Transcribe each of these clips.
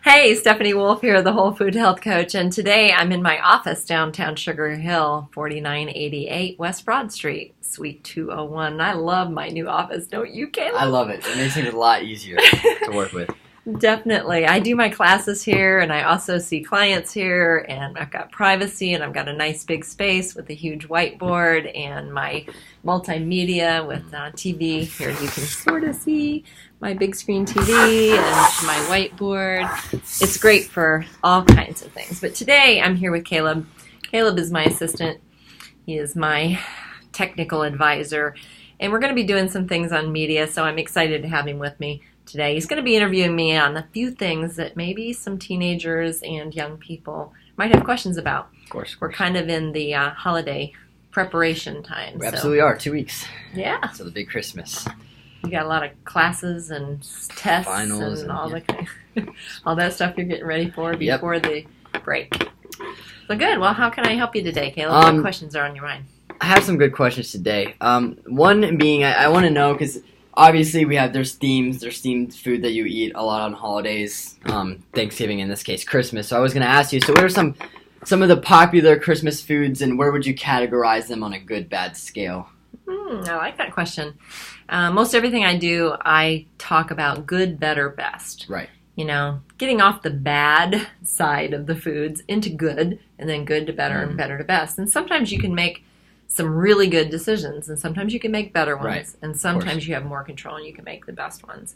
Hey, Stephanie Wolf here, the Whole Food Health Coach, and today I'm in my office downtown Sugar Hill, 4988 West Broad Street, Suite 201. I love my new office, don't you, Kayla? I love it. It makes things a lot easier to work with. Definitely. I do my classes here, and I also see clients here, and I've got privacy, and I've got a nice big space with a huge whiteboard and my multimedia with TV. Here you can sort of see my big screen TV and my whiteboard. It's great for all kinds of things. But today I'm here with Caleb. Caleb is my assistant. He is my technical advisor, and we're going to be doing some things on media, so I'm excited to have him with me today. He's going to be interviewing me on a few things that maybe some teenagers and young people might have questions about. Of course. We're kind of in the holiday preparation time. We absolutely are. 2 weeks. Yeah. So the big Christmas. You got a lot of classes and tests Finals and all all that stuff you're getting ready for before the break. So good. Well, how can I help you today, Caleb? What questions are on your mind? I have some good questions today. One being, I want to know, because obviously there's themed food that you eat a lot on holidays, Thanksgiving in this case, Christmas. So I was going to ask you, so what are some of the popular Christmas foods, and where would you categorize them on a good, bad scale? I like that question. Most everything I do, I talk about good, better, best. Right. You know, getting off the bad side of the foods into good, and then good to better and better to best. And sometimes you can make some really good decisions, and sometimes you can make better ones, right. And sometimes you have more control and you can make the best ones.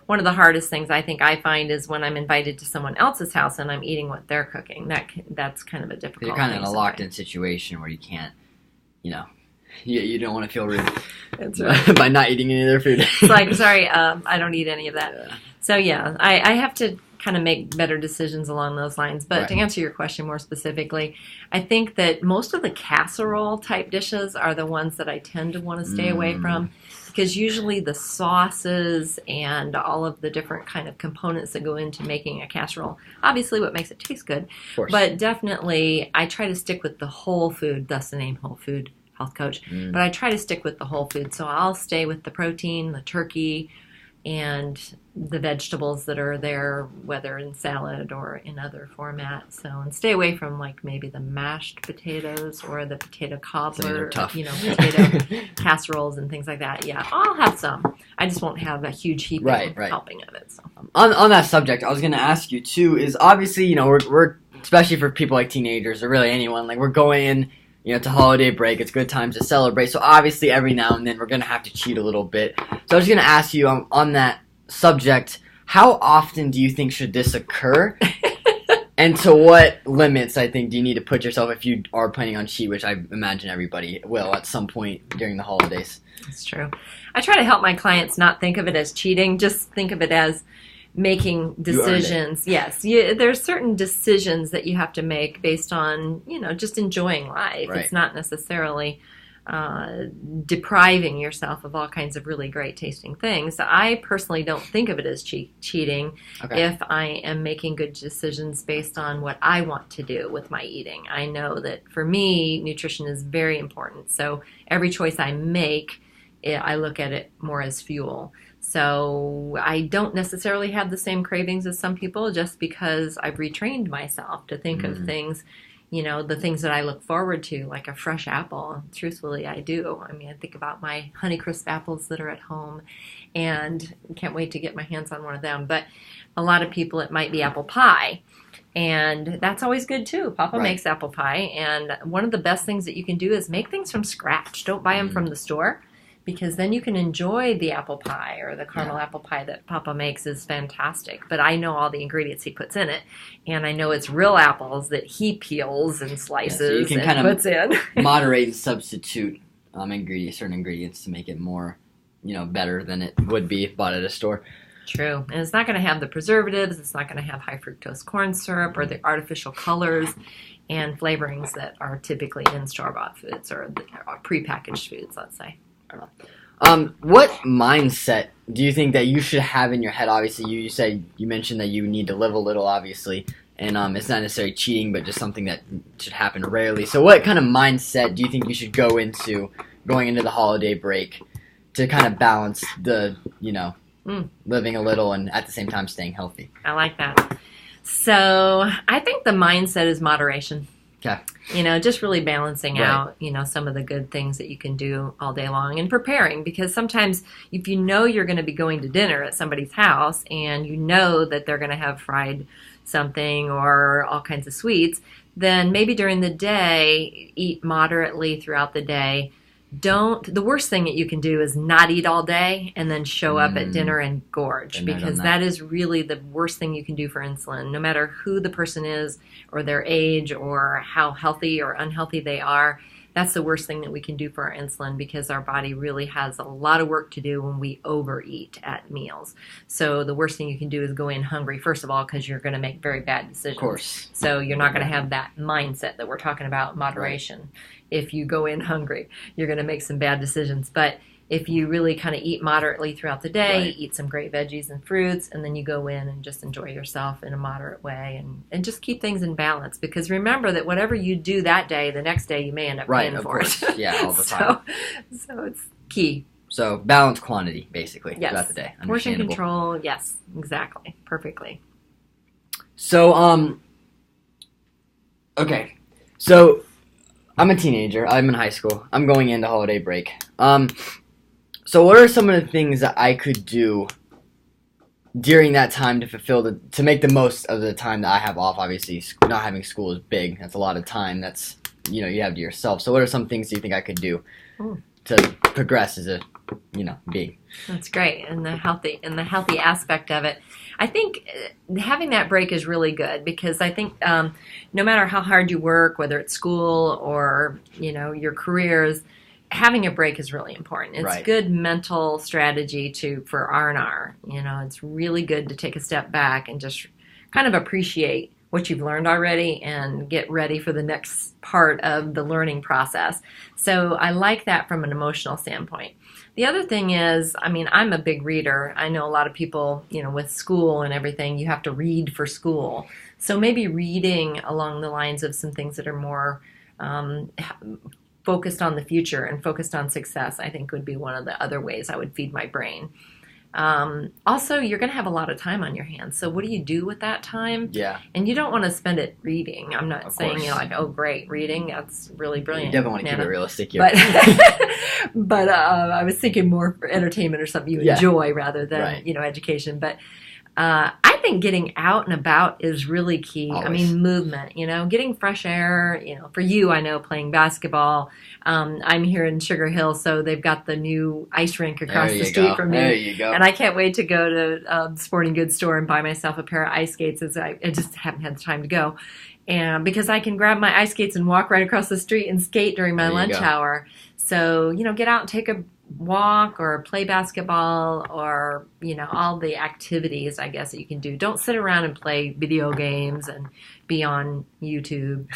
One of the hardest things I think I find is when I'm invited to someone else's house and I'm eating what they're cooking. That's kind of a difficult thing. You're kind of in a locked-in situation where you can't, you don't want to feel rude. That's right. By not eating any of their food. It's like, sorry, I don't eat any of that. Yeah. So yeah, I have to kind of make better decisions along those lines. But right. To answer your question more specifically, I think that most of the casserole type dishes are the ones that I tend to want to stay away from, because usually the sauces and all of the different kind of components that go into making a casserole, obviously what makes it taste good, but definitely I try to stick with the whole food, thus the name Whole Food Health Coach. But I try to stick with the whole food, so I'll stay with the protein, the turkey, and the vegetables that are there, whether in salad or in other formats. So, and stay away from like maybe the mashed potatoes or the potato cobbler, potato casseroles and things like that. Yeah, I'll have some. I just won't have a huge heaping helping of it. So. On that subject, I was going to ask you too, is obviously, we're especially for people like teenagers or really anyone, like we're going in, it's a holiday break. It's good times to celebrate. So obviously every now and then we're going to have to cheat a little bit. So I was going to ask you on that subject, how often do you think should this occur? And to what limits, I think, do you need to put yourself if you are planning on cheat, which I imagine everybody will at some point during the holidays? That's true. I try to help my clients not think of it as cheating. Just think of it as making decisions. Yes, there's certain decisions that you have to make based on, just enjoying life. Right. It's not necessarily depriving yourself of all kinds of really great tasting things. I personally don't think of it as cheating if I am making good decisions based on what I want to do with my eating. I know that for me, nutrition is very important. So every choice I make, I look at it more as fuel. So I don't necessarily have the same cravings as some people just because I've retrained myself to think of things, the things that I look forward to, like a fresh apple. Truthfully, I do. I mean, I think about my Honeycrisp apples that are at home and can't wait to get my hands on one of them. But a lot of people, it might be apple pie. And that's always good too. Papa makes apple pie. And one of the best things that you can do is make things from scratch. Don't buy them from the store, because then you can enjoy the apple pie, or the caramel apple pie that Papa makes is fantastic. But I know all the ingredients he puts in it, and I know it's real apples that he peels and slices so you can and kind of puts in. moderate and substitute certain ingredients to make it more, better than it would be bought at a store. True. And it's not going to have the preservatives. It's not going to have high fructose corn syrup or the artificial colors and flavorings that are typically in store-bought foods or prepackaged foods, let's say. What mindset do you think that you should have in your head? Obviously, you mentioned that you need to live a little, obviously, and it's not necessarily cheating, but just something that should happen rarely. So what kind of mindset do you think you should going into the holiday break to kind of balance the, living a little and at the same time staying healthy? I like that. So I think the mindset is moderation. Okay. Just really balancing out, some of the good things that you can do all day long and preparing, because sometimes if you're going to be going to dinner at somebody's house and you know that they're going to have fried something or all kinds of sweets, then maybe during the day, eat moderately throughout the day. The worst thing that you can do is not eat all day and then show up at dinner and gorge, because that is really the worst thing you can do for insulin. No matter who the person is or their age or how healthy or unhealthy they are, that's the worst thing that we can do for our insulin, because our body really has a lot of work to do when we overeat at meals. So the worst thing you can do is go in hungry, first of all, because you're going to make very bad decisions. Of course. So you're not going to have that mindset that we're talking about, moderation. Right. If you go in hungry, you're going to make some bad decisions. But if you really kind of eat moderately throughout the day, eat some great veggies and fruits, and then you go in and just enjoy yourself in a moderate way and just keep things in balance. Because remember that whatever you do that day, the next day you may end up paying for it. Yeah, all the time. So it's key. So balance quantity, basically, throughout the day. Portion control, yes, exactly, perfectly. So, okay. So I'm a teenager. I'm in high school. I'm going into holiday break. So what are some of the things that I could do during that time to make the most of the time that I have off? Obviously, not having school is big. That's a lot of time. That's, you have to yourself. So what are some things you think I could do to progress as a, being? That's great. And the healthy aspect of it. I think having that break is really good, because I think no matter how hard you work, whether it's school or, your careers, having a break is really important. It's good mental strategy for R&R. It's really good to take a step back and just kind of appreciate what you've learned already and get ready for the next part of the learning process. So I like that from an emotional standpoint. The other thing is, I'm a big reader. I know a lot of people, with school and everything, you have to read for school. So maybe reading along the lines of some things that are more focused on the future and focused on success, I think would be one of the other ways I would feed my brain. Also, you're going to have a lot of time on your hands. So what do you do with that time? Yeah. And you don't want to spend it reading. I'm not saying, oh, great, reading. That's really brilliant. You definitely want to keep it realistic here. But I was thinking more for entertainment or something you enjoy rather than, education. But I think getting out and about is really key. Always. Movement, getting fresh air, for you, I know playing basketball. I'm here in Sugar Hill, so they've got the new ice rink across the street from me. There you go. And I can't wait to go to Sporting Goods store and buy myself a pair of ice skates, as I just haven't had the time to go. And because I can grab my ice skates and walk right across the street and skate during my lunch hour. So, get out and take a walk or play basketball or, all the activities, I guess, that you can do. Don't sit around and play video games and be on YouTube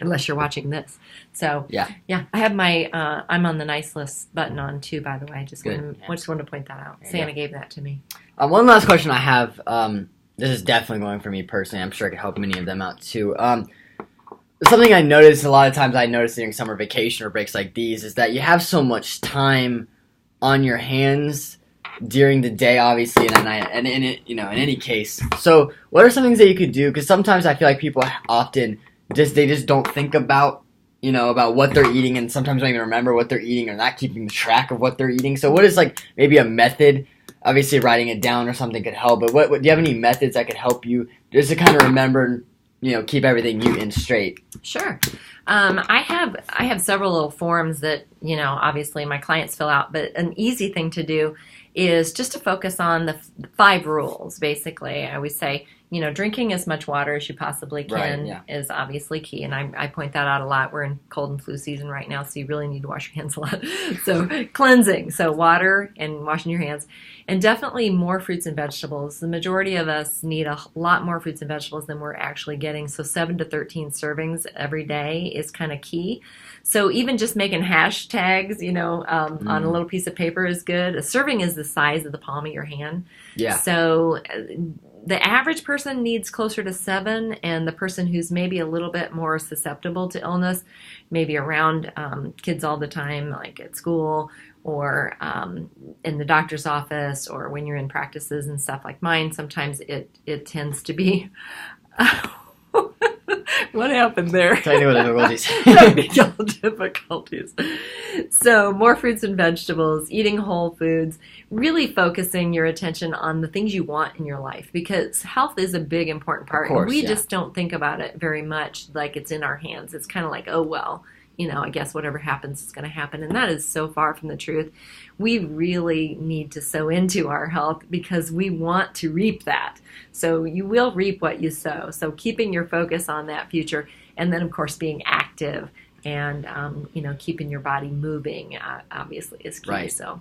unless you're watching this. So, yeah, I have my I'm on the nice list button on too, by the way. I just wanted to point that out. Santa gave that to me. One last question I have. This is definitely going for me personally. I'm sure I could help many of them out too. Something I notice a lot of times, during summer vacation or breaks like these, is that you have so much time on your hands during the day, obviously, and in any case. So, what are some things that you could do? Because sometimes I feel like people often just don't think about what they're eating, and sometimes don't even remember what they're eating or not keeping track of what they're eating. So, what is maybe a method? Obviously, writing it down or something could help. But what do you have any methods that could help you just to kind of remember? Keep everything in straight. Sure. I have several little forms that, obviously my clients fill out, but an easy thing to do is just to focus on the 5 rules, basically. I always say, drinking as much water as you possibly can is obviously key, and I point that out a lot. We're in cold and flu season right now, so you really need to wash your hands a lot. So cleansing, so water and washing your hands, and definitely more fruits and vegetables. The majority of us need a lot more fruits and vegetables than we're actually getting, so 7 to 13 servings every day is kind of key. So even just making hashtags, on a little piece of paper is good. A serving is the size of the palm of your hand. Yeah. So the average person needs closer to 7, and the person who's maybe a little bit more susceptible to illness, maybe around kids all the time, like at school, or in the doctor's office, or when you're in practices and stuff like mine, sometimes it tends to be. What happened there? Technical difficulties. Technical difficulties. So more fruits and vegetables, eating whole foods, really focusing your attention on the things you want in your life, because health is a big important part. Of course, and we yeah. just don't think about it very much, like it's in our hands. It's kind of like, oh, well, I guess whatever happens is going to happen. And that is so far from the truth. We really need to sow into our health because we want to reap that. So you will reap what you sow. So keeping your focus on that future, and then, of course, being active and, keeping your body moving, obviously, is key. Right. So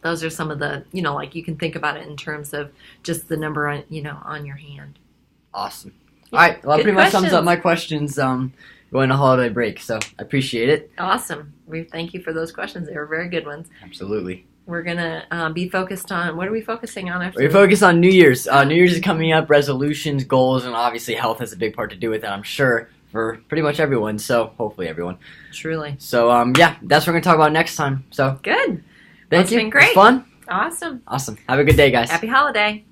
those are some of the, like you can think about it in terms of just the number on, on your hand. Awesome. All right. Well, that pretty much sums up my questions. Going to holiday break, so I appreciate it. Awesome. We thank you for those questions. They were very good ones. Absolutely. We're going to be focused on, what are we focusing on after? We're focused on New Year's. New Year's is coming up, resolutions, goals, and obviously health has a big part to do with it, I'm sure, for pretty much everyone, so hopefully everyone. Truly. So, that's what we're going to talk about next time. So good. Thank you. It's been great. It was fun. Awesome. Awesome. Have a good day, guys. Happy holiday.